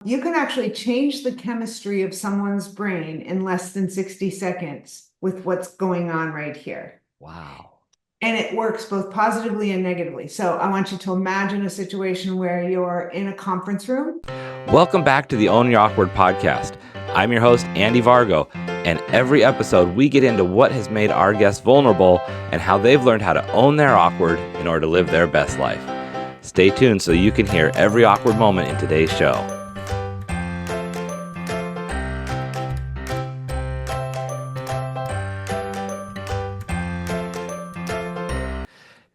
You can actually change the chemistry of someone's brain in less than 60 seconds with what's going on right here. Wow. And it works both positively and negatively. So I want you to imagine a situation where you're in a conference room. Welcome back to the Own Your Awkward podcast. I'm your host, Andy Vargo, and every episode we get into what has made our guests vulnerable and how they've learned how to own their awkward in order to live their best life. Stay tuned so you can hear every awkward moment in today's show.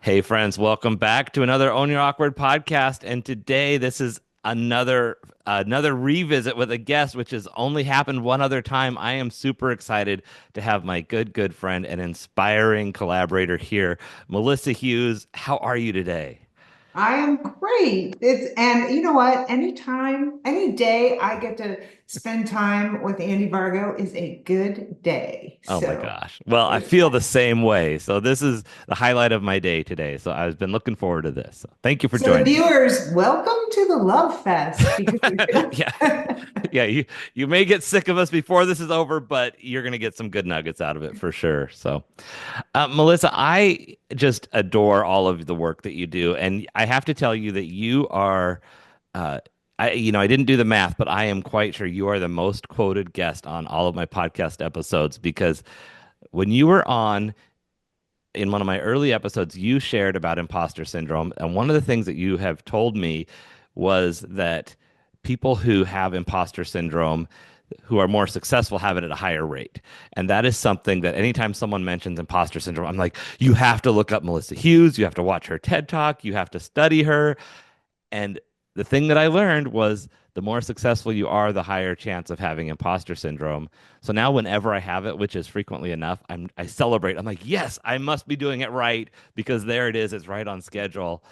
Hey friends, welcome back to another Own Your Awkward podcast. And today this is another revisit with a guest, which has only happened one other time. I am super excited to have my good friend and inspiring collaborator here, Melissa Hughes. How are you today? I am great. And you know what? Anytime, any day I get to spend time with Andy Vargo is a good day. Oh my So gosh. Well, I there's feel the that. same way. So this is the highlight of my day today. So I've been looking forward to this. So thank you for So the joining me. viewers, welcome to the Love Fest because Yeah. Yeah, you may get sick of us before this is over, but you're going to get some good nuggets out of it for sure. So, Melissa, I just adore all of the work that you do, and I have to tell you that you are, uh, I didn't do the math, but I am quite sure you are the most quoted guest on all of my podcast episodes because when you were on in one of my early episodes, you shared about imposter syndrome, and one of the things that you have told me was that people who have imposter syndrome who are more successful have it at a higher rate. And that is something that anytime someone mentions imposter syndrome, I'm like, you have to look up Melissa Hughes, you have to watch her TED Talk, you have to study her. And the thing that I learned was the more successful you are, the higher chance of having imposter syndrome. So now whenever I have it, which is frequently enough, I celebrate. I'm like, yes, I must be doing it right because there it is. It's right on schedule.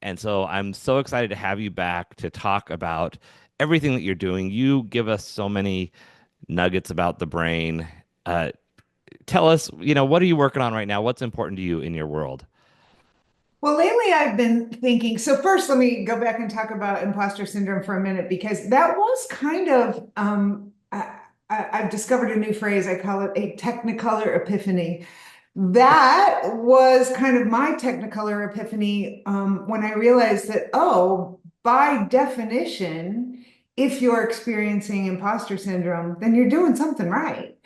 And so I'm so excited to have you back to talk about everything that you're doing. You give us so many nuggets about the brain. Uh, Tell us, what are you working on right now? What's important to you in your world? Well, lately I've been thinking. So first, let me go back and talk about imposter syndrome for a minute because that was kind of I've discovered a new phrase. I call it a technicolor epiphany. That was kind of my technicolor epiphany when I realized that, oh, by definition, if you're experiencing imposter syndrome, then you're doing something right.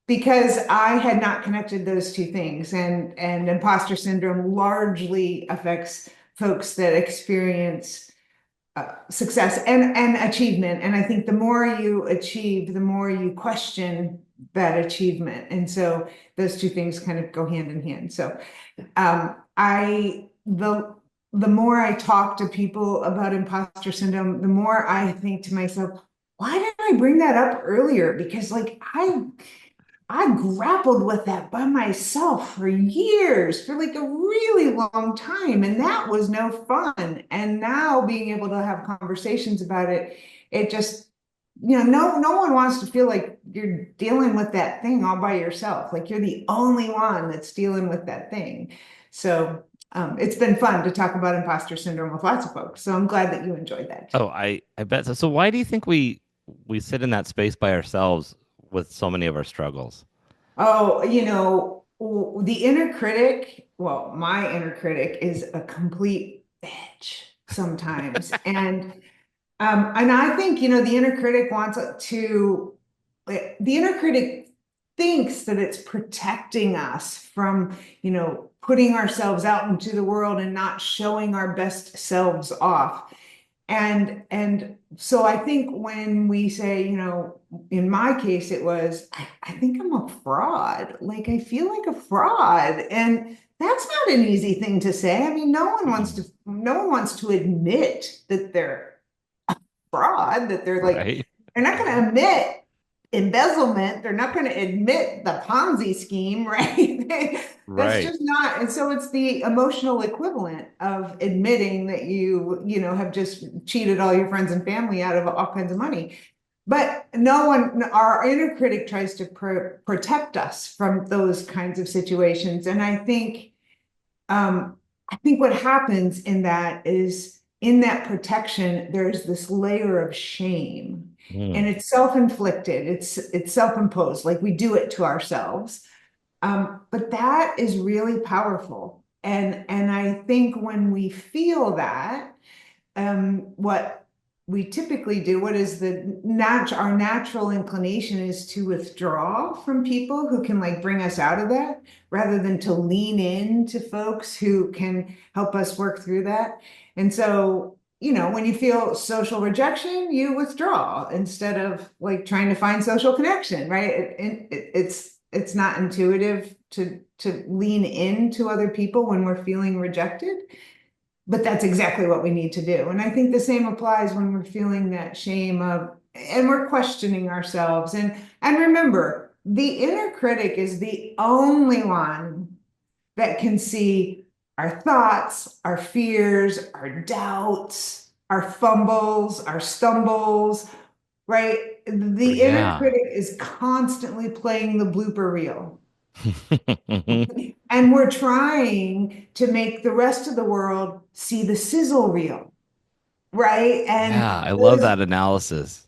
Because I had not connected those two things, and imposter syndrome largely affects folks that experience success and achievement. And I think the more you achieve, the more you question that achievement. And so those two things kind of go hand in hand. So I the more I talk to people about imposter syndrome, the more I think to myself, why didn't I bring that up earlier? Because like I grappled with that by myself for years, for like a really long time, and that was no fun. And now being able to have conversations about it, it just, no one wants to feel like you're dealing with that thing all by yourself. Like you're the only one that's dealing with that thing. So it's been fun to talk about imposter syndrome with lots of folks. So I'm glad that you enjoyed that too. Oh, I bet so. So why do you think we sit in that space by ourselves with so many of our struggles? Oh, the inner critic, well, my inner critic is a complete bitch sometimes. And I think, the inner critic wants the inner critic thinks that it's protecting us from, putting ourselves out into the world and not showing our best selves off. And so I think when we say, in my case, it was, I think I'm a fraud. Like I feel like a fraud. And that's not an easy thing to say. I mean, Mm, no one wants to admit that they're fraud, that they're like, right? they're not going to admit embezzlement. They're not going to admit the Ponzi scheme, right? That's Right. just not. And so it's the emotional equivalent of admitting that have just cheated all your friends and family out of all kinds of money. But no one, our inner critic tries to protect us from those kinds of situations. And I think what happens in that is in that protection, there's this layer of shame. And Mm. it's self-inflicted, it's self-imposed, like we do it to ourselves. But that is really powerful. And I think when we feel that, what we typically do, what is our natural inclination is to withdraw from people who can like bring us out of that rather than to lean in to folks who can help us work through that. And so, when you feel social rejection, you withdraw instead of like trying to find social connection, right? It's not intuitive to lean into other people when we're feeling rejected. But that's exactly what we need to do. And I think the same applies when we're feeling that shame of, and we're questioning ourselves. And remember, the inner critic is the only one that can see our thoughts, our fears, our doubts, our fumbles, our stumbles, right? The inner Yeah. critic is constantly playing the blooper reel. And we're trying to make the rest of the world see the sizzle reel, right? Yeah, And I love those, that analysis.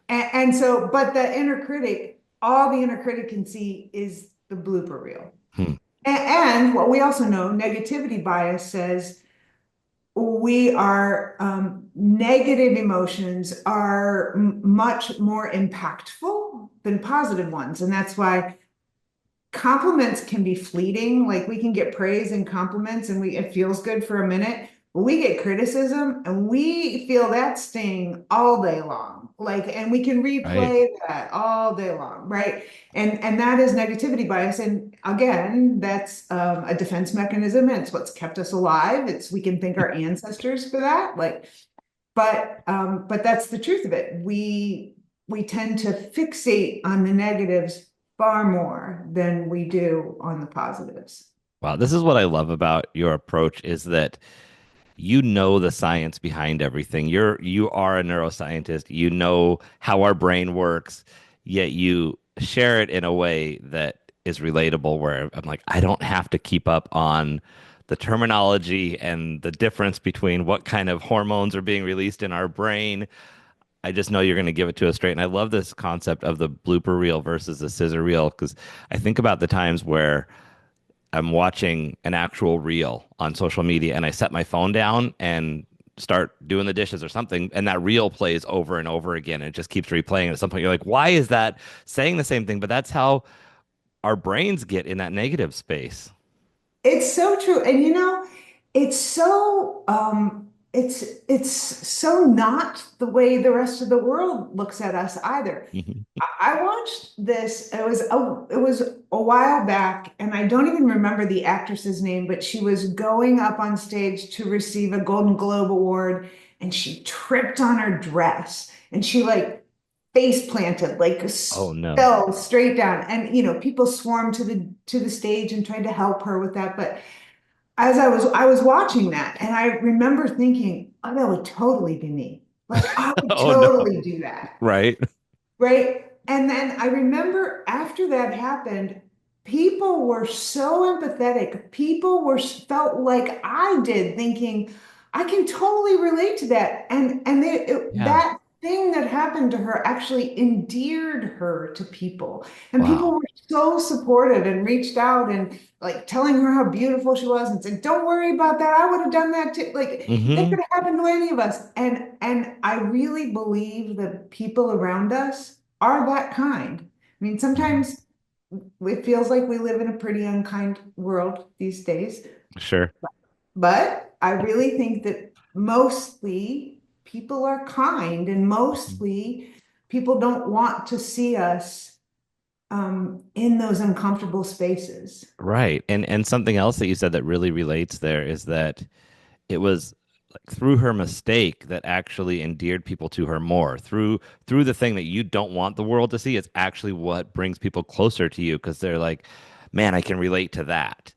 and so, but the inner critic, all the inner critic can see is the blooper reel. Hmm. And what we also know, negativity bias says we are negative emotions are much more impactful than positive ones. And that's why compliments can be fleeting. Like we can get praise and compliments and it feels good for a minute. But we get criticism and we feel that sting all day long. Like, and we can Right. replay that all day long, right? And that is negativity bias. And again, that's a defense mechanism. And it's what's kept us alive. It's we can thank our ancestors for that. But that's the truth of it. We tend to fixate on the negatives far more than we do on the positives. Wow, this is what I love about your approach is that you know the science behind everything. You are a neuroscientist. You know how our brain works, yet you share it in a way that is relatable where I'm like, I don't have to keep up on the terminology and the difference between what kind of hormones are being released in our brain. I just know you're going to give it to us straight. And I love this concept of the blooper reel versus the scissor reel because I think about the times where I'm watching an actual reel on social media and I set my phone down and start doing the dishes or something, and that reel plays over and over again. And it just keeps replaying. And at some point, you're like, why is that saying the same thing? But that's how our brains get in that negative space. It's so true. And it's so it's so not the way the rest of the world looks at us either. Mhm. I watched this. It was a while back, and I don't even remember the actress's name, but she was going up on stage to receive a Golden Globe Award, and she tripped on her dress, and she like face planted, like Oh no. fell straight down. And people swarmed to the stage and tried to help her with that. But as I was watching that, and I remember thinking, oh, that would totally be me. Like I would Oh no. totally do that. Right. Right. And then I remember after that happened, people were so empathetic. People felt like I did, thinking, I can totally relate to that. And Yeah. that thing that happened to her actually endeared her to people. And people Wow. were so supportive and reached out and like telling her how beautiful she was and said, don't worry about that. I would have done that too. Like that Hmm. could have happened to any of us. And I really believe that people around us are that kind. I mean, Hmm. sometimes it feels like we live in a pretty unkind world these days, Sure. but I really think that mostly people are kind and mostly people don't want to see us in those uncomfortable spaces. Right. And something else that you said that really relates there is that it was like through her mistake that actually endeared people to her more. Through the thing that you don't want the world to see, it's actually what brings people closer to you because they're like, man, I can relate to that.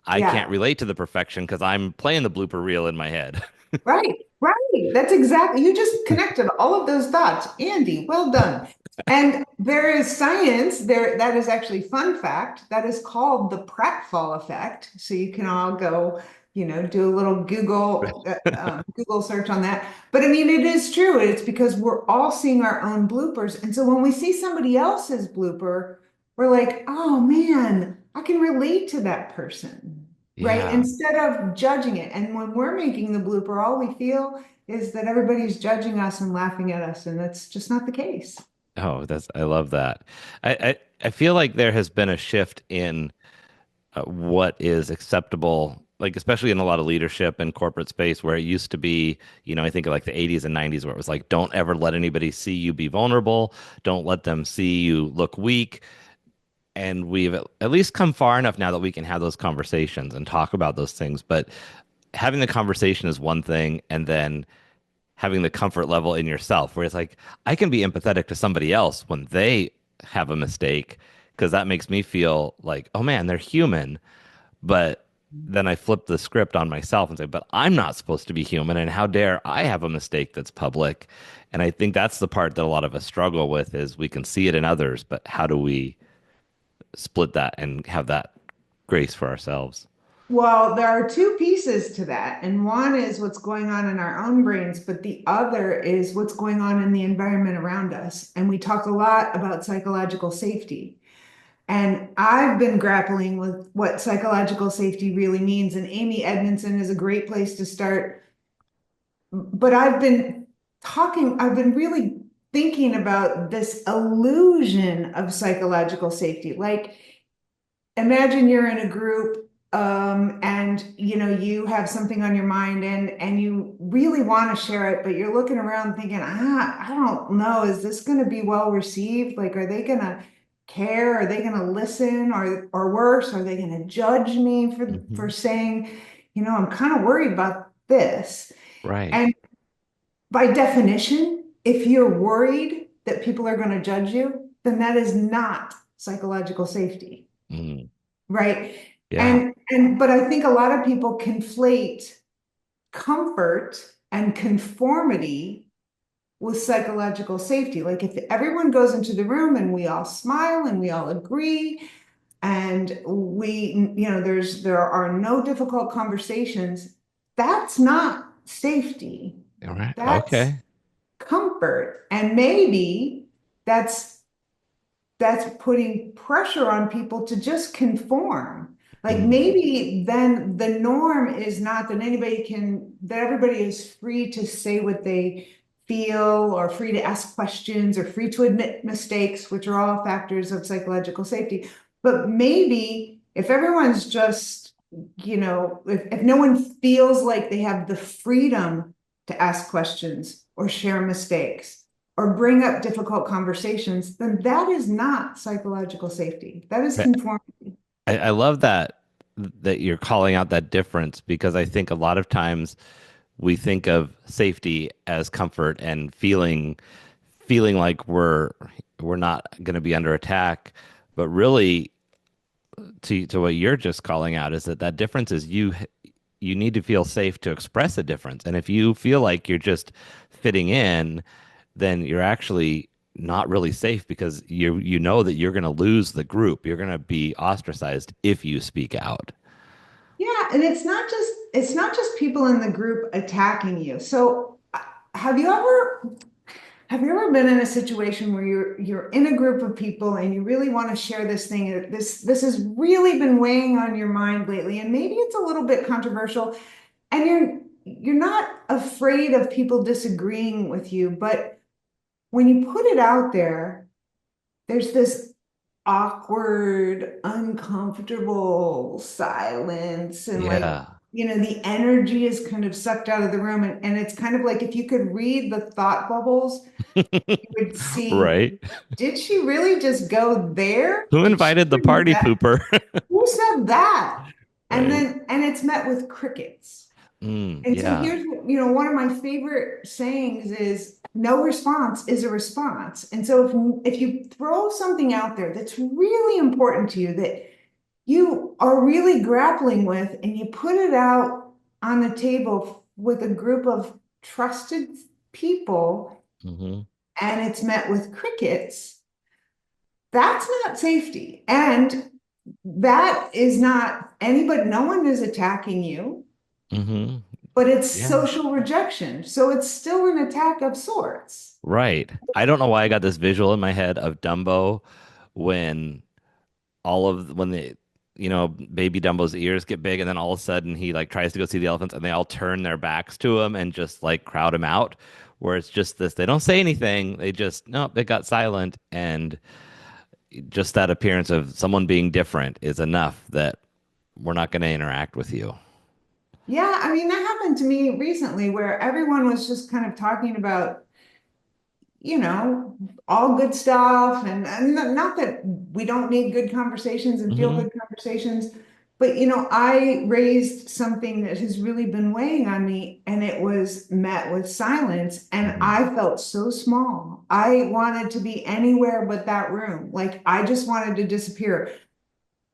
I can't Yeah. relate to the perfection because I'm playing the blooper reel in my head. Right, right. That's exactly, you just connected all of those dots. Andy, well done. And there is science there that is actually fun fact that is called the pratfall effect. So you can all go do a little Google search on that. But I mean, it is true. It's because we're all seeing our own bloopers. And so when we see somebody else's blooper, we're like, oh man, I can relate to that person, right? Yeah. Instead of judging it. And when we're making the blooper, all we feel is that everybody's judging us and laughing at us. And that's just not the case. Oh, I love that. I feel like there has been a shift in what is acceptable, like especially in a lot of leadership and corporate space where it used to be, I think of like the 80s and 90s where it was like, don't ever let anybody see you be vulnerable. Don't let them see you look weak. And we've at least come far enough now that we can have those conversations and talk about those things. But having the conversation is one thing, and then having the comfort level in yourself where it's like, I can be empathetic to somebody else when they have a mistake because that makes me feel like, oh man, they're human. But then I flip the script on myself and say, but I'm not supposed to be human. And how dare I have a mistake that's public? And I think that's the part that a lot of us struggle with is we can see it in others, but how do we split that and have that grace for ourselves? Well, there are two pieces to that. And one is what's going on in our own brains, but the other is what's going on in the environment around us. And we talk a lot about psychological safety. And I've been grappling with what psychological safety really means. And Amy Edmondson is a great place to start. But I've been really thinking about this illusion of psychological safety. Like, imagine you're in a group and you have something on your mind and you really want to share it, but you're looking around thinking, I don't know, is this going to be well received? Like, are they going to care? Are they going to listen? Or worse, are they going to judge me for Hmm. saying, I'm kind of worried about this? Right. And by definition, if you're worried that people are going to judge you, then that is not psychological safety. Mm. Right. Yeah. And but I think a lot of people conflate comfort and conformity with psychological safety. Like if everyone goes into the room and we all smile and we all agree and there are no difficult conversations, that's not safety. All right. That's Okay. comfort. And maybe that's that's putting pressure on people to just conform. Like Mm. maybe then the norm is not that everybody is free to say what they feel or free to ask questions or free to admit mistakes, which are all factors of psychological safety. But maybe if everyone's just, if no one feels like they have the freedom to ask questions or share mistakes, or bring up difficult conversations, then that is not psychological safety. That is conformity. I love that you're calling out that difference because I think a lot of times we think of safety as comfort and feeling like we're not going to be under attack, but really to what you're just calling out is that difference is you need to feel safe to express a difference. And if you feel like you're just fitting in, then you're actually not really safe because you know that you're going to lose the group. You're going to be ostracized if you speak out. Yeah, and it's not just people in the group attacking you. So have you ever have you ever been in a situation where you're in a group of people and you really want to share this thing? This has really been weighing on your mind lately, and maybe it's a little bit controversial, and you're not afraid of people disagreeing with you, but when you put it out there, there's this awkward, uncomfortable silence, and like, Yeah. the energy is kind of sucked out of the room. And it's kind of like if you could read the thought bubbles, you would see, Right. did she really just go there? Who Did she invited the bring party that? pooper? Who said that? Right. And it's met with crickets. And so Yeah. here's, one of my favorite sayings is no response is a response. And so if you throw something out there that's really important to you that you are really grappling with and you put it out on the table with a group of trusted people Hmm. and it's met with crickets, that's not safety. And that is not anybody, no one is attacking you. Hmm. but it's Yeah. social rejection. So it's still an attack of sorts. Right. I don't know why I got this visual in my head of Dumbo when when baby Dumbo's ears get big and then all of a sudden he like tries to go see the elephants and they all turn their backs to him and just like crowd him out. Where it's just this, they don't say anything. They just, no, they got silent. And just that appearance of someone being different is enough that we're not going to interact with you. Yeah, I mean, that happened to me recently where everyone was just kind of talking about, you know, all good stuff. And not that we don't need good conversations and feel Hmm. good conversations, but, I raised something that has really been weighing on me, and it was met with silence. And Hmm. I felt so small. I wanted to be anywhere but that room. Like, I just wanted to disappear.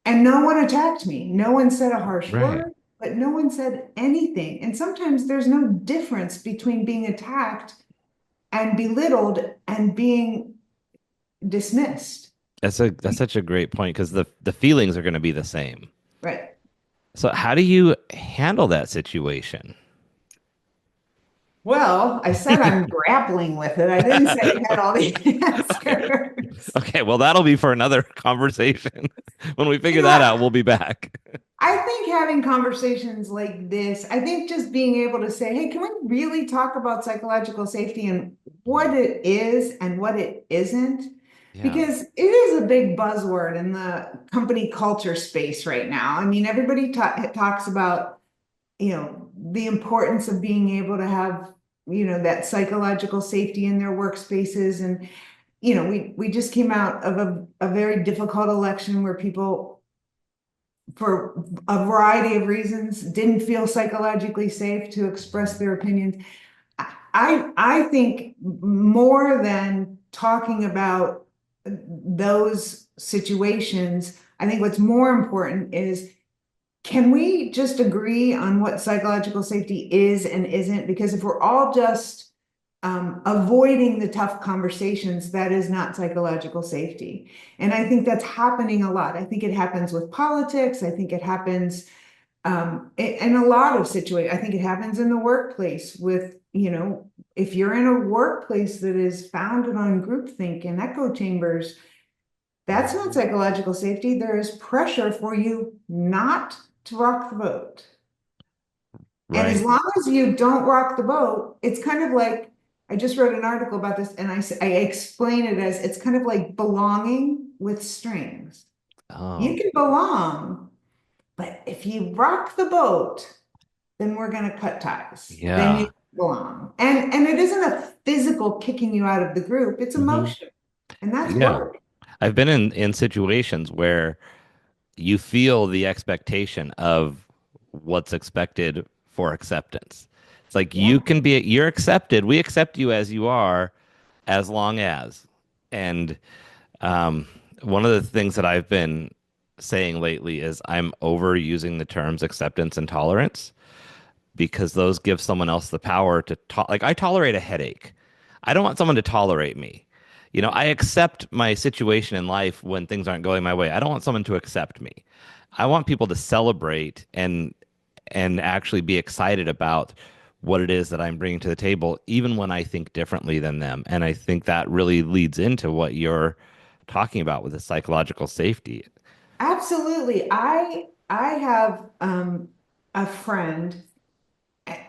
And no one attacked me. No one said a harsh Right. word, but no one said anything. And sometimes there's no difference between being attacked and belittled and being dismissed. That's such a great point because the feelings are going to be the same. Right. So how do you handle that situation? Well, I said I'm grappling with it. I didn't say I had all the answers. Okay, well, that'll be for another conversation. When we You figure know that what? out, we'll be back. I think having conversations like this, I think just being able to say, hey, can we really talk about psychological safety and what it is and what it isn't? Yeah. Because it is a big buzzword in the company culture space right now. I mean, everybody talks about, the importance of being able to have, that psychological safety in their workspaces. And, we just came out of a very difficult election where people, for a variety of reasons, didn't feel psychologically safe to express their opinions. I think more than talking about those situations, I think what's more important is, can we just agree on what psychological safety is and isn't? Because if we're all just avoiding the tough conversations, that is not psychological safety. And I think that's happening a lot. I think it happens with politics. I think it happens in a lot of situations. I think it happens in the workplace with, if you're in a workplace that is founded on groupthink and echo chambers, that's not Mhm. psychological safety. There is pressure for you not to rock the boat. And as Right. long as you don't rock the boat, it's kind of like, I just wrote an article about this, and I explain it as, it's kind of like belonging with strings. You Oh, can belong, but if you rock the boat, then we're going to cut ties. Then you yeah. belong. And it isn't a physical kicking you out of the group, it's Hmm. emotion. And that's Yeah. work. I've been in situations where you feel the expectation of what's expected for acceptance. It's like Yeah. you're accepted. We accept you as you are, as long as. And um, one of the things that I've been saying lately is I'm overusing the terms acceptance and tolerance because those give someone else the power like I tolerate a headache. I don't want someone to tolerate me. I accept my situation in life when things aren't going my way. I don't want someone to accept me. I want people to celebrate and actually be excited about what it is that I'm bringing to the table, even when I think differently than them. And I think that really leads into what you're talking about with the psychological safety. Absolutely. I have a friend,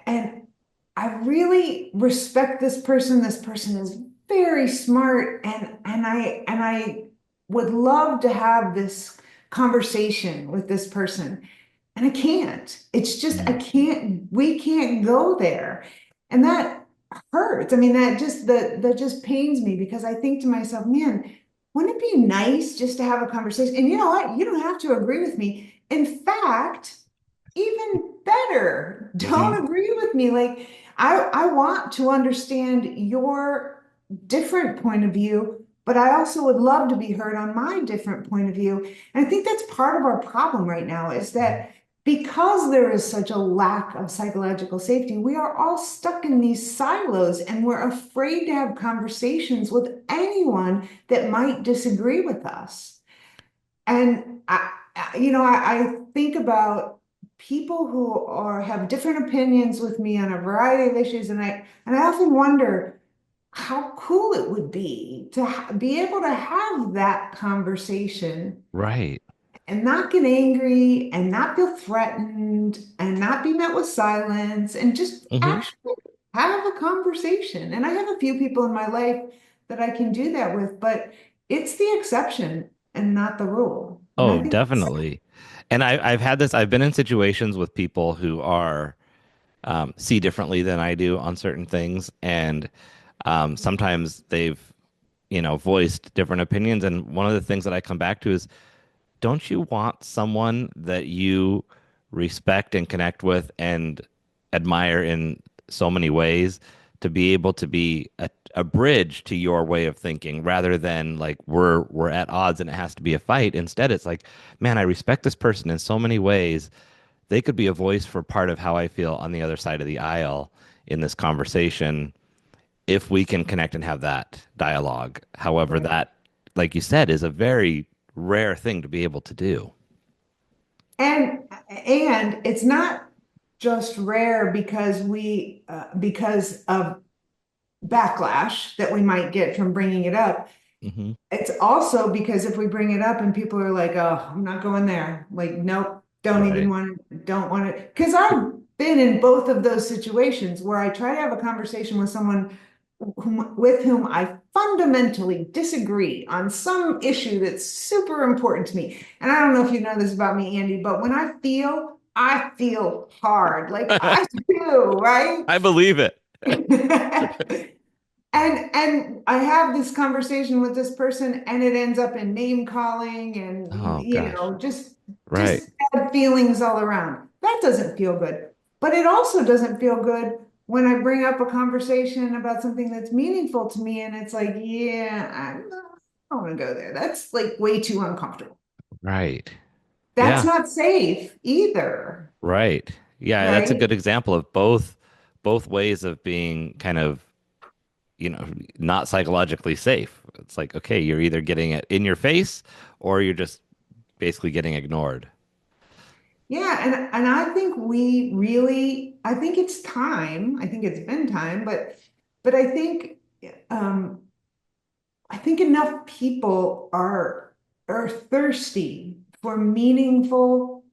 and I really respect this person. This person is very smart, and I would love to have this conversation with this person. And I can't. It's just, I Mm. can't, we can't go there. And that hurts. I mean, that just pains me, because I think to myself, man, wouldn't it be nice just to have a conversation? And you know what? You don't have to agree with me. In fact, even better, Hmm. don't agree with me. Like, I want to understand your different point of view, but I also would love to be heard on my different point of view. And I think that's part of our problem right now, is that because there is such a lack of psychological safety, we are all stuck in these silos, and we're afraid to have conversations with anyone that might disagree with us. And I think about people who have different opinions with me on a variety of issues, and I often wonder how cool it would be to be able to have that conversation Right. and not get angry and not feel threatened and not be met with silence and just Hmm. actually have a conversation. And I have a few people in my life that I can do that with, but it's the exception and not the rule. And I Oh, think it's, definitely. And I've had this, I've been in situations with people who are see differently than I do on certain things. And sometimes they've, voiced different opinions. And one of the things that I come back to is, don't you want someone that you respect and connect with and admire in so many ways to be able to be a bridge to your way of thinking rather than like we're at odds and it has to be a fight. Instead, it's like, man, I respect this person in so many ways. They could be a voice for part of how I feel on the other side of the aisle in this conversation if we can connect and have that dialogue. However, right. that, like you said, is a very rare thing to be able to do. And it's not just rare because because of backlash that we might get from bringing it up. Hmm. It's also because if we bring it up and people are like, "Oh, I'm not going there," like, nope, Right. don't want it. Because I've been in both of those situations where I try to have a conversation with someone with whom I fundamentally disagree on some issue that's super important to me. And I don't know if you know this about me, Andy, but when I feel hard, like I do, right? I believe it. And I have this conversation with this person and it ends up in name calling and Oh gosh. Right. just bad feelings all around. That doesn't feel good. But it also doesn't feel good when I bring up a conversation about something that's meaningful to me and it's like, yeah, I don't want to go there. That's like way too uncomfortable. Right. That's Yeah. not safe either, Right. Yeah, that's a right? good example of both ways of being kind of, not psychologically safe. It's like, okay, you're either getting it in your face or you're just basically getting ignored. Yeah, and I think we really, I think it's time. I think it's been time, but um I think enough people are thirsty for meaningful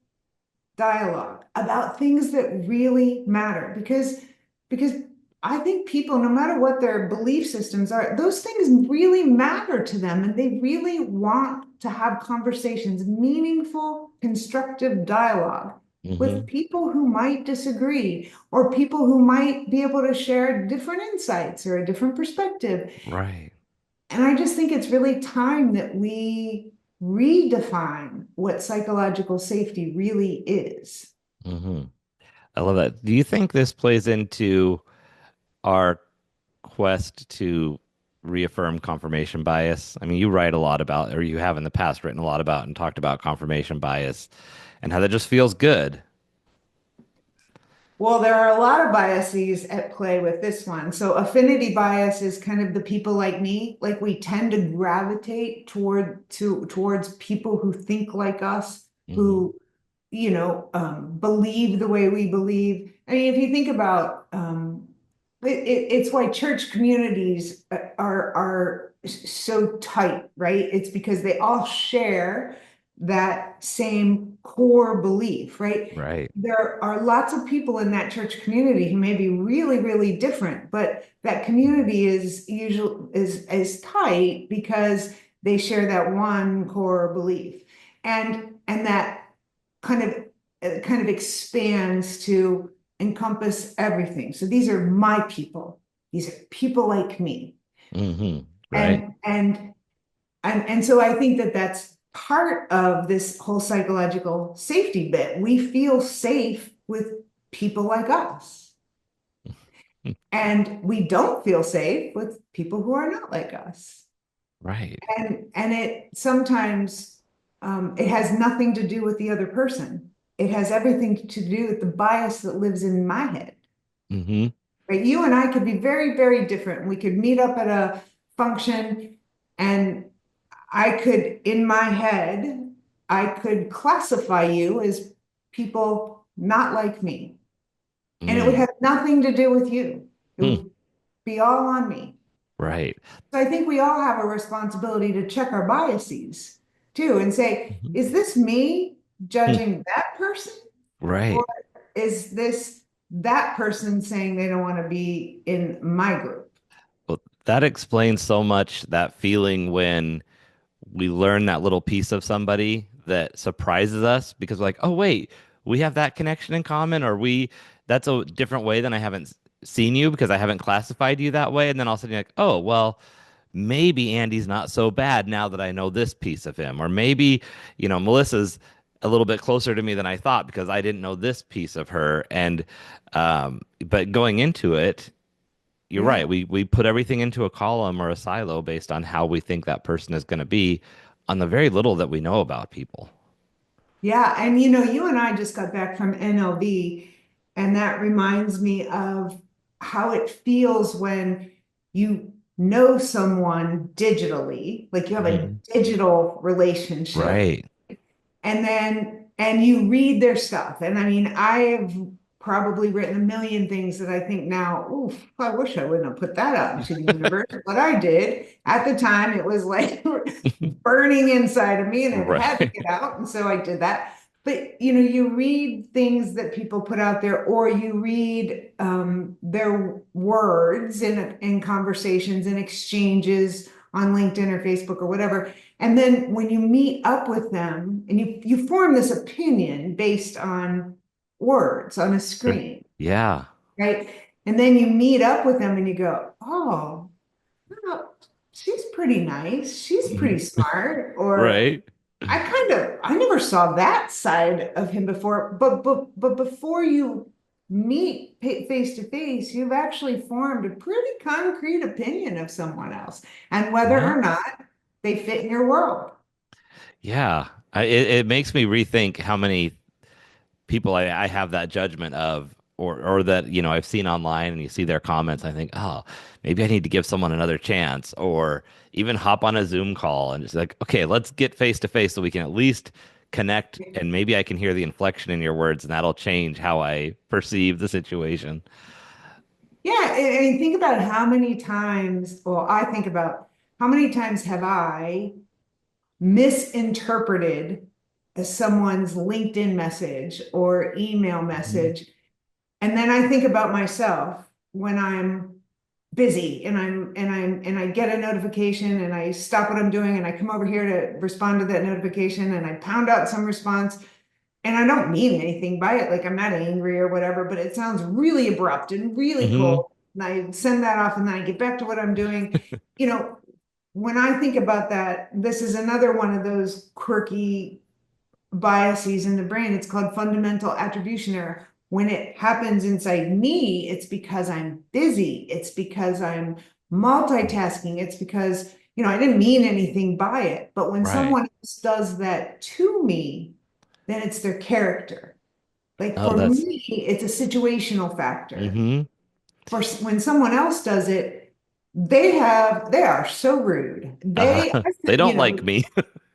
dialogue about things that really matter because I think people, no matter what their belief systems are, those things really matter to them and they really want to have conversations, meaningful, constructive dialogue with Hmm. people who might disagree or people who might be able to share different insights or a different perspective. Right. And I just think it's really time that we redefine what psychological safety really is. Hmm. I love that. Do you think this plays into our quest to reaffirm confirmation bias? I mean, you write a lot about, or you have in the past written a lot about and talked about confirmation bias and how that just feels good. Well, there are a lot of biases at play with this one. So affinity bias is kind of the people like me, like we tend to gravitate towards people who think like us, Hmm. who believe the way we believe. I mean, if you think about it's why church communities are so tight, right? It's because they all share that same core belief, right? Right. There are lots of people in that church community who may be really, really different, but that community is usually is tight because they share that one core belief. And that kind of kind of expands to encompass everything. So these are my people. These are people like me. Hmm. Right. And so I think that that's part of this whole psychological safety bit. We feel safe with people like us. And we don't feel safe with people who are not like us. Right. And it sometimes it has nothing to do with the other person. It has everything to do with the bias that lives in my head. Hmm. Right? You and I could be very, very different. We could meet up at a function and I could, in my head, I could classify you as people not like me. And it would Mm. have nothing to do with you. It Hmm. would be all on me. Right. So I think we all have a responsibility to check our biases too and say, Mhm. is this me Hmm. judging that person? Or Right. is this that person saying they don't want to be in my group? Well, that explains so much that feeling when we learn that little piece of somebody that surprises us because we're like, oh, wait, we have that connection in common, or that's a different way than I haven't seen you because I haven't classified you that way. And then all of a sudden you're like, oh, well, maybe Andy's not so bad now that I know this piece of him. Or maybe, Melissa's a little bit closer to me than I thought because I didn't know this piece of her. And, but going into it, you're right. Yeah. We put everything into a column or a silo based on how we think that person is going to be on the very little that we know about people. Yeah. And you and I just got back from NLV, and that reminds me of how it feels when you know someone digitally, like you have a Mhm. digital relationship. Right. And you read their stuff. And I mean, I've probably written a million things that I think now, oof, I wish I wouldn't have put that out into the universe. But I did. At the time, it was like burning inside of me and it had to Right. get out. And so I did that. But you read things that people put out there, or you read their words in conversations and exchanges on LinkedIn or Facebook or whatever. And then when you meet up with them and you form this opinion based on words on a Sure. screen, Yeah. right? And then you meet up with them and you go, oh, well, she's pretty nice. She's pretty Mhm. smart. Or Right. I never saw that side of him before. But before you meet face to face, you've actually formed a pretty concrete opinion of someone else and whether Yeah. or not they fit in your world. Yeah. It makes me rethink how many people I have that judgment of, or that, I've seen online and you see their comments. I think, oh, maybe I need to give someone another chance, or even hop on a Zoom call and just like, okay, let's get face to face so we can at least connect and maybe I can hear the inflection in your words and that'll change how I perceive the situation. Yeah, I mean, think about how many times, well, I think about how many times have I misinterpreted someone's LinkedIn message or email Mhm. message. And then I think about myself when I'm busy and I get a notification and I stop what I'm doing and I come over here to respond to that notification and I pound out some response and I don't mean anything by it. Like I'm not angry or whatever, but it sounds really abrupt and really Hmm. cold. And I send that off and then I get back to what I'm doing. You know, when I think about that, this is another one of those quirky biases in the brain. It's called fundamental attribution error. When it happens inside me, it's because I'm busy. It's because I'm multitasking. It's because, I didn't mean anything by it. But when Right. someone else does that to me, then it's their character. Like Oh, for that's, me, it's a situational factor. hmm. For when someone else does it, they are so rude. They don't like me.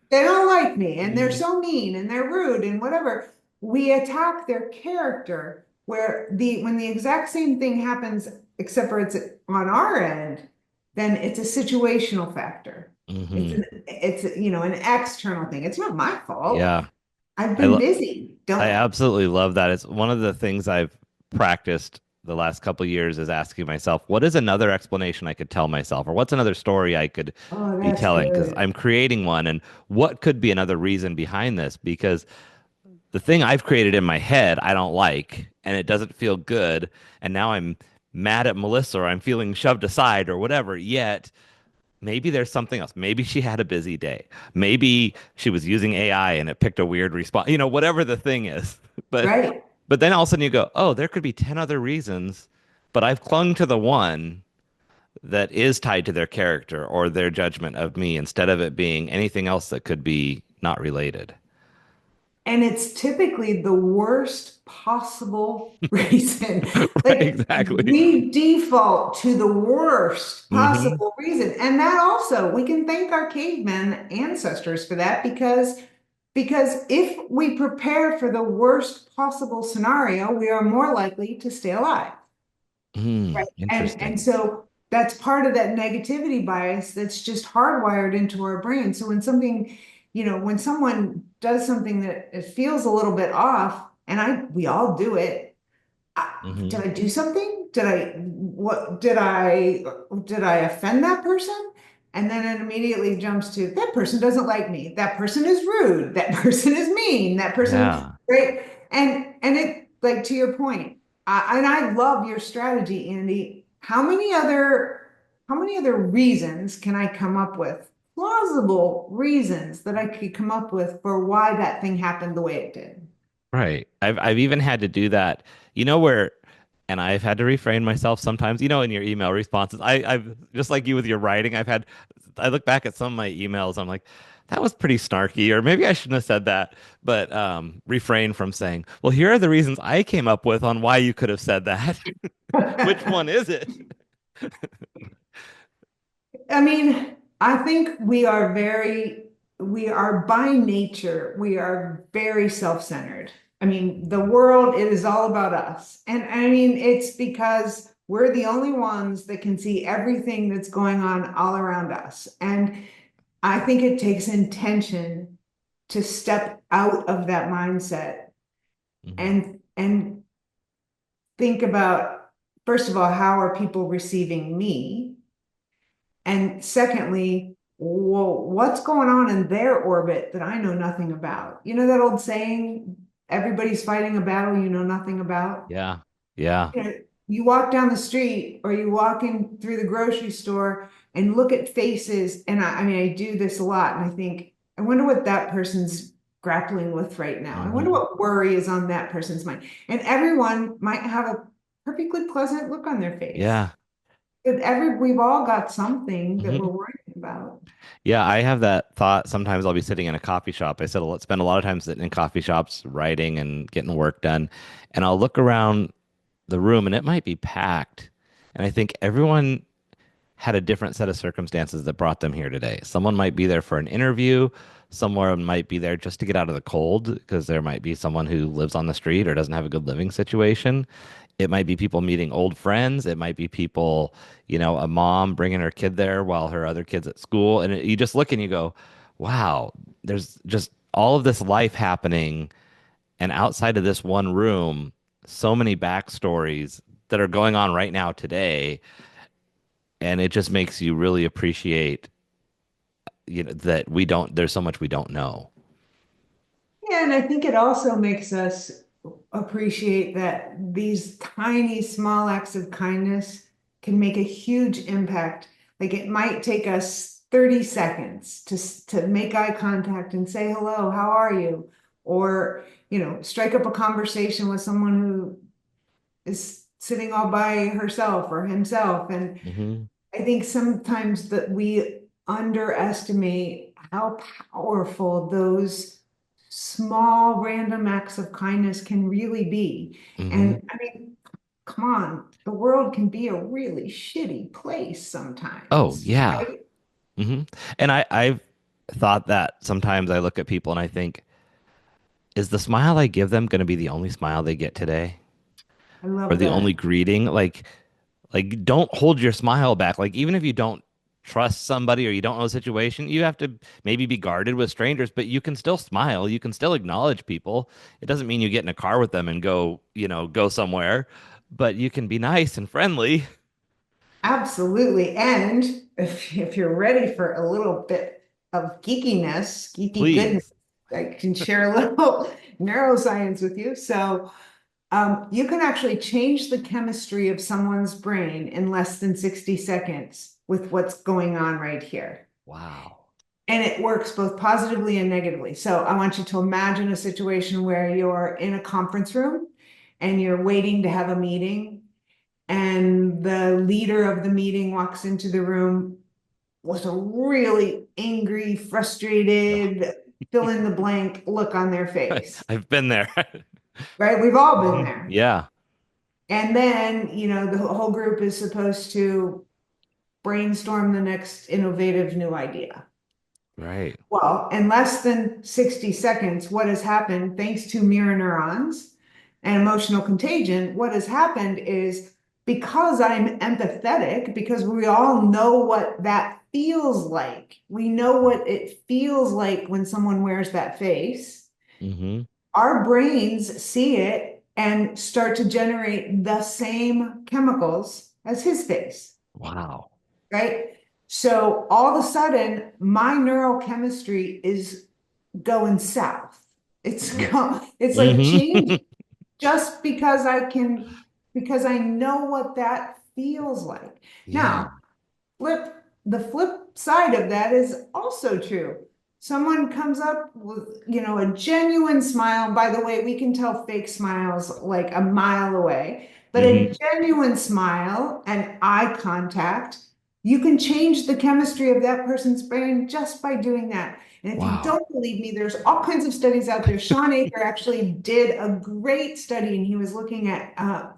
They don't like me and they're Mhm. so mean and they're rude and whatever. We attack their character where when the exact same thing happens, except for it's on our end, then it's a situational factor. Hmm. An external thing. It's not my fault. Yeah. I've I, been lo- busy. I Don't, absolutely love that. It's one of the things I've practiced the last couple of years is asking myself, what is another explanation I could tell myself, or what's another story I could oh, be that's telling? Because good. I'm creating one, and what could be another reason behind this? Because the thing I've created in my head, I don't like, and it doesn't feel good, and now I'm mad at Melissa, or I'm feeling shoved aside, or whatever. Yet maybe there's something else. Maybe she had a busy day. Maybe she was using AI and it picked a weird response. Whatever the thing is. But Right. but then all of a sudden you go, "Oh, there could be 10 other reasons, but I've clung to the one that is tied to their character or their judgment of me instead of it being anything else that could be not related." And it's typically the worst possible reason. Right, Like exactly. we default to the worst Hmm. possible reason. And that also, we can thank our caveman ancestors for that because Because if we prepare for the worst possible scenario, we are more likely to stay alive. Right. And Interesting. so that's part of that negativity bias that's just hardwired into our brain. So when something, when someone does something that it feels a little bit off, and we all do it. Did Hmm. I do something? Did I offend that person? And then it immediately jumps to that person doesn't like me. That person is rude. That person is mean. That person, Yeah. right? And it, like, to your point, and I love your strategy, Andy. How many other reasons can I come up with? Plausible reasons that I could come up with for why that thing happened the way it did. Right. I've even had to do that. Where and I've had to refrain myself sometimes, in your email responses. I've just like you with your writing, I look back at some of my emails, I'm like, that was pretty snarky, or maybe I shouldn't have said that, but refrain from saying, well, here are the reasons I came up with on why you could have said that. Which one is it? I mean, I think we are by nature, we are very self-centered. I mean, the world, it is all about us. And I mean, it's because we're the only ones that can see everything that's going on all around us. And I think it takes intention to step out of that mindset Hmm. and think about, first of all, how are people receiving me? And secondly, well, what's going on in their orbit that I know nothing about? You know that old saying, everybody's fighting a battle you know nothing about? Yeah. Yeah. You know, you walk down the street or you walk in through the grocery store and look at faces. And I mean, I do this a lot and I think, I wonder what that person's grappling with right now. I wonder Hmm. what worry is on that person's mind. And everyone might have a perfectly pleasant look on their face. Yeah. But we've all got something that we're Hmm. worrying about. Yeah, I have that thought. Sometimes I'll be sitting in a coffee shop. Spend a lot of time sitting in coffee shops, writing and getting work done. And I'll look around the room and it might be packed. And I think everyone had a different set of circumstances that brought them here today. Someone might be there for an interview. Someone might be there just to get out of the cold because there might be someone who lives on the street or doesn't have a good living situation. It might be people meeting old friends. It might be people, a mom bringing her kid there while her other kid's at school. And you just look and you go, wow, there's just all of this life happening. And outside of this one room, so many backstories that are going on right now today. And it just makes you really appreciate, that there's so much we don't know. Yeah, and I think it also makes us appreciate that these tiny, small acts of kindness can make a huge impact. Like it might take us 30 seconds to make eye contact and say hello, how are you? Or, strike up a conversation with someone who is sitting all by herself or himself. And Hmm. I think sometimes that we underestimate how powerful those small random acts of kindness can really be. Hmm. And I mean, come on, the world can be a really shitty place Oh, sometimes, yeah. right? Hmm. And I've thought that sometimes I look at people and I think, is the smile I give them going to be the only smile they get today? I Or love the only that. greeting? Like don't hold your smile back. Like even if you don't trust somebody or you don't know the situation, you have to maybe be guarded with strangers, but you can still smile. You can still acknowledge people. It doesn't mean you get in a car with them and go somewhere, but you can be nice and friendly. Absolutely. And if you're ready for a little bit of geekiness, geeky goodness, Please. I can share a little neuroscience with you. So, you can actually change the chemistry of someone's brain in less than 60 seconds with what's going on right here. Wow. And it works both positively and negatively. So I want you to imagine a situation where you're in a conference room and you're waiting to have a meeting, and the leader of the meeting walks into the room with a really angry, frustrated, fill in the blank look on their face, I've been there. right? We've all been Mhm. there. Yeah. And then, the whole group is supposed to brainstorm the next innovative new idea. Right. Well, in less than 60 seconds, what has happened, thanks to mirror neurons and emotional contagion, what has happened is because I'm empathetic, because we all know what that feels like. We know what it feels like when someone wears that face. Hmm. Our brains see it and start to generate the same chemicals as his face, Wow. right? So all of a sudden, my neurochemistry is going south. It's like Hmm. change just because because I know what that feels like. Yeah. Now, the flip side of that is also true. Someone comes up with, a genuine smile. By the way, we can tell fake smiles like a mile away, but a Hmm. genuine smile and eye contact, you can change the chemistry of that person's brain just by doing that. And if you Wow. don't believe me, there's all kinds of studies out there. Sean Aker actually did a great study, and he was looking at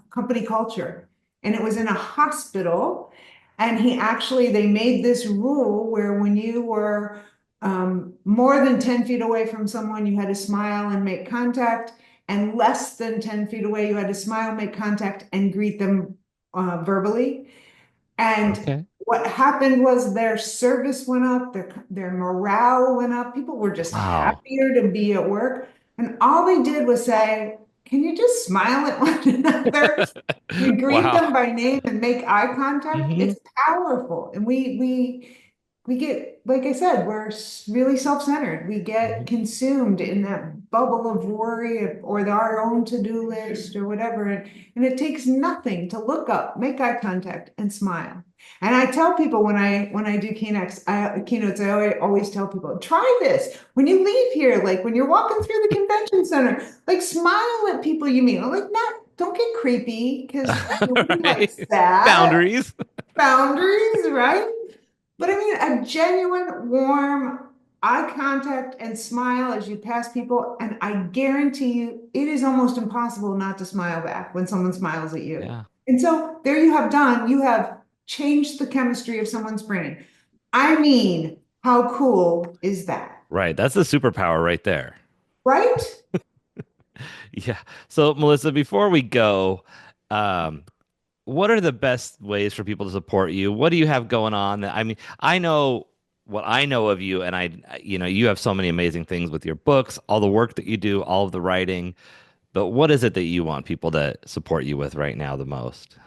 company culture, and it was in a hospital. And they made this rule where when you were more than 10 feet away from someone, you had to smile and make contact. And less than 10 feet away, you had to smile, make contact, and greet them verbally. And Okay. what happened was their service went up, their morale went up. People were just Wow. happier to be at work. And all they did was say, can you just smile at one another? You greet them Wow. by name and make eye contact. Hmm. It's powerful. And we get, like I said, we're really self-centered. We get Hmm. consumed in that bubble of worry or our own to-do list or whatever. And it takes nothing to look up, make eye contact, and smile. And I tell people when I do keynotes, I always tell people, try this. When you leave here, like when you're walking through the convention center, like smile at people you meet. I'm like, not, don't get creepy because nobody likes Right. that. Boundaries. Boundaries, right? But I mean, a genuine, warm eye contact and smile as you pass people. And I guarantee you, it is almost impossible not to smile back when someone smiles at you. Yeah. And so there you have changed the chemistry of someone's brain. I mean, how cool is that? Right. That's the superpower right there. Right? Yeah. So, Melissa, before we go, um, what are the best ways for people to support you? What do you have going on? I mean, I know what I know of you, and you have so many amazing things with your books, all the work that you do, all of the writing. But what is it that you want people to support you with right now the most?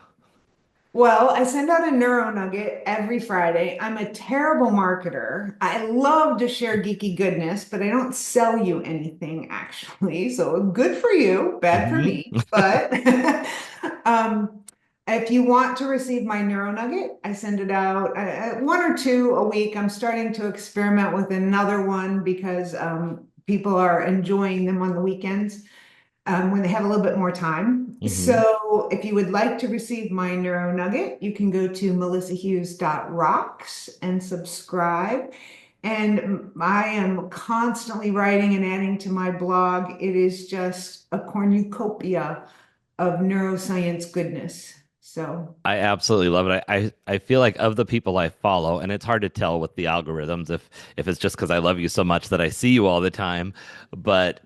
Well, I send out a neuro nugget every Friday. I'm a terrible marketer. I love to share geeky goodness, but I don't sell you anything actually. So good for you, bad for Hmm. me. But if you want to receive my neuro nugget, I send it out one or two a week. I'm starting to experiment with another one because people are enjoying them on the weekends when they have a little bit more time. Hmm. So if you would like to receive my Neuro Nugget, you can go to melissahughes.rocks and subscribe. And I am constantly writing and adding to my blog. It is just a cornucopia of neuroscience goodness. So, I absolutely love it. I feel like of the people I follow, and it's hard to tell with the algorithms if it's just because I love you so much that I see you all the time, but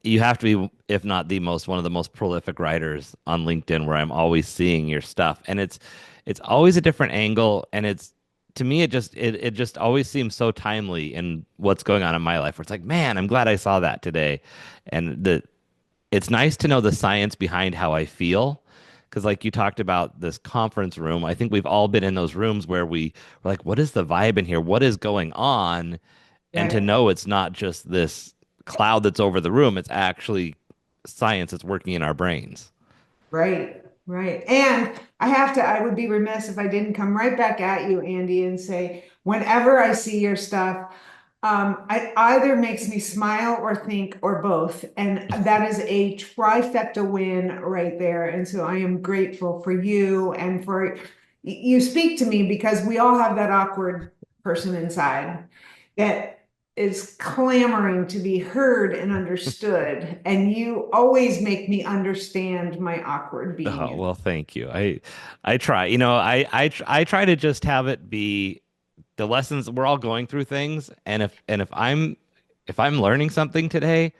you have to be, if not the most, one of the most prolific writers on LinkedIn, where I'm always seeing your stuff, and it's always a different angle, and it's to me it just always seems so timely in what's going on in my life. Where it's like, man, I'm glad I saw that today, and the it's nice to know the science behind how I feel. Because, like you talked about this conference room, I think we've all been in those rooms where we're like, what is the vibe in here? What is going on? And to right. know it's not just this cloud that's over the room, it's actually science that's working in our brains. Right, right. And I would be remiss if I didn't come right back at you, Andy, and say, whenever I see your stuff, it either makes me smile or think or both. And that is a trifecta win right there. And so I am grateful for you and for you speak to me because we all have that awkward person inside that is clamoring to be heard and understood. And you always make me understand my awkward being Oh, in. well, thank you. I try. I try to just have it be the lessons, we're all going through things, and if I'm learning something today,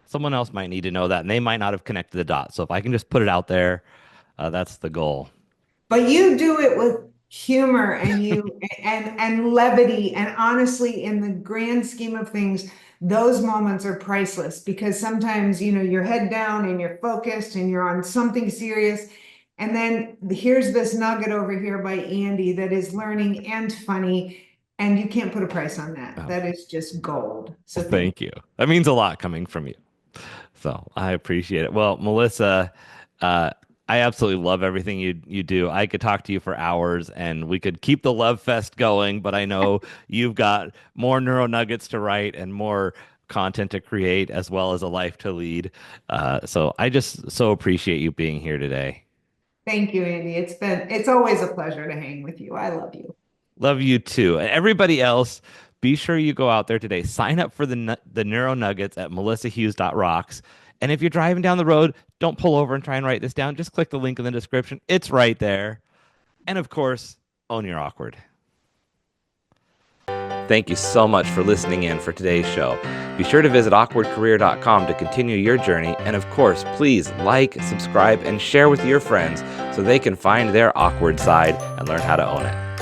someone else might need to know that, and they might not have connected the dots. So if I can just put it out there, that's the goal. But you do it with humor and levity. And honestly, in the grand scheme of things, those moments are priceless because sometimes, you're head down and you're focused and you're on something serious. And then here's this nugget over here by Andy that is learning and funny. And you can't put a price on that. Oh, That is just gold. So well, thank thank you. That means a lot coming from you. So I appreciate it. Well, Melissa, uh, I absolutely love everything you do. I could talk to you for hours and we could keep the love fest going, but I know you've got more neuro nuggets to write and more content to create as well as a life to lead. So I just so appreciate you being here today. thank you, Andy. It's always a pleasure to hang with you. I love you. Love you too. And everybody else, be sure you go out there today. Sign up for the Neuro Nuggets at melissahughes.rocks. And if you're driving down the road, don't pull over and try and write this down. Just click the link in the description. It's right there. And of course, own your awkward. Thank you so much for listening in for today's show. Be sure to visit awkwardcareer.com to continue your journey. And of course, please like, subscribe, and share with your friends so they can find their awkward side and learn how to own it.